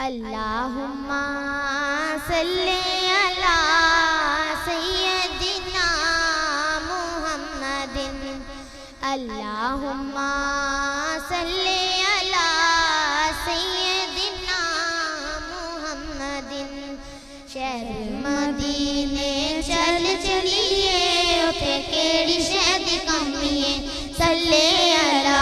اللہم صلی علی سیدنا محمد اللہم صلی علی سیدنا محمد شہر مدینے چل چلیے اتے کیڑی شہد کمیے صلی علی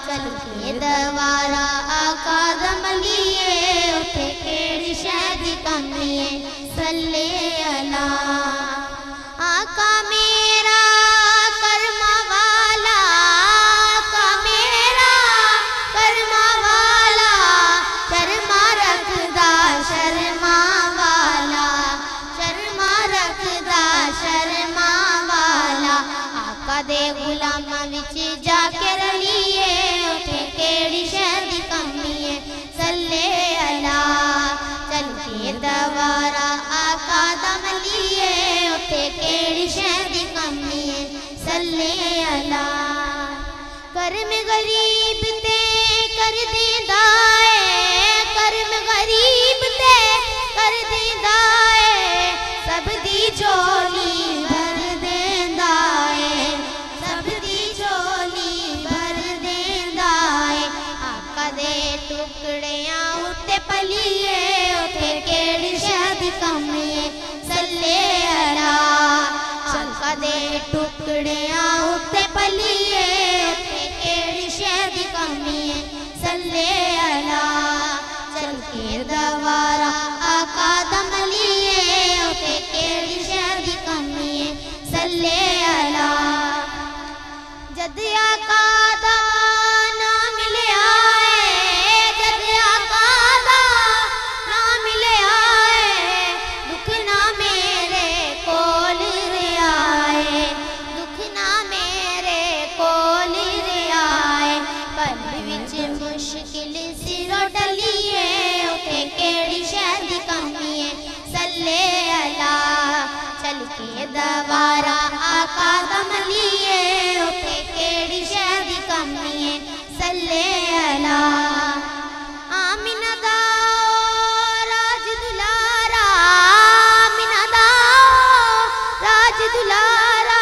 چل کے دوارا آقا دم لیے اتے کیڑی شہد کمیے صلی علی آقا میرا کرما والا آقا میرا کرما والا شرما رکھدا شرما والا شرما رکھدا شرما والا آقا دے غلاماں وچ جا کے رلیے اتے کیڑی شہد کمیے صلی علی چل کے دوارا آقا دم لیے اتے کیڑی شہد کمیے صلی علی کرم غریب تے کر دیندا اے کرم غریب تے کر دیندا اے سب دی جھولی بھر دیندا اے سب دی جھولی بھر دیندا اے آقا دے ٹکڑیاں اتے پلیے اتے کیڑی شہد کمیے صلی علی آقا دے ٹکڑیاں اتے پلیے اتے کیڑی شہد کمیے صلی علی چل کے دوارا آقا دم لیے اتے کیڑی شہد کمیے صلی علی جد آقا دا نام ملیا اے جد آقا دا نام ملیا اے دکھ نہ میرے کول رہیا اے دکھ نہ میرے کول رہیا اے قلب وچ مشکل سرو ڈلیے اتے کیڑی شہد کمیے صلی علی چل کے دوارا آقا دم لیے اتے کیڑی شہد کمیے صلی علی آمینہ دا راج دلارا آمینہ دا راج دلارا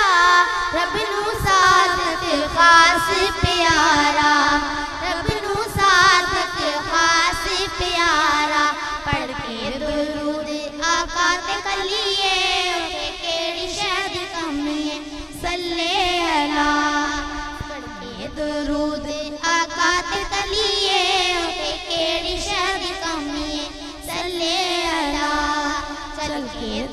رب نو ساتھ خاص پیارا رب نو ساتھ خاص پیارا پڑھ کے درود آقا تے کلیے اتے کیڑی شہد کمیے صلی علی پڑھ کے درود آقا تے کلیے اتے کیڑی شہد کمیے صلی علی چل کے